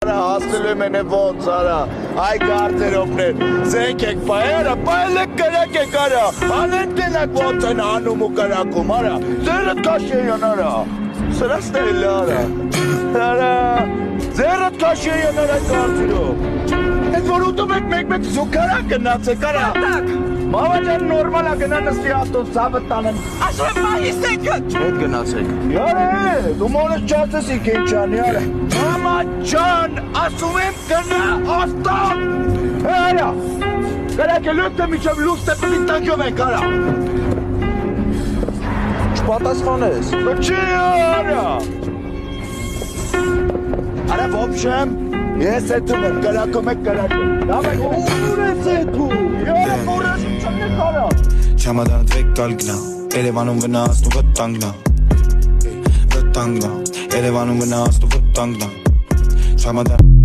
Հասնելու եմ ենե ոնց արա, այ գարտերովներ, զենք եք պայերա, պայել եք կրակ եք արա, անեն տենակ ոնց են անում ու կրակում արա, ձերըտ կաշի են արա, սրաստ էլ արա, ձերըտ կաշի են արա գարտերով, ես որ ուտում եք մեկ զուկարակ գնացեք արա, մավաջան նորմալ ա գնա նստի աստոց ծավը տանեմ, Ասում եմ մայիս եկը հետ գնացեք, յարը, դու մոնս չացեսիք ինչ անի արա, Մամա ջան, ասում եմ գնա աստան, հերա, կրակ է լույթը միջև լուստ է պլին տանքյով ենք արա, չպատասխանես, չի արա, արա ոբշեմ, ես էթում եմ, կրակում եք կրակում, դավեք ուր ես էթում, յարը կորես չն եք արա, Չամադանը թեք կալ գնա, Երևանում վնաս դու վտանգնա, վտանգնա, Երևանում վնաս դու վտանգնա, Չամադան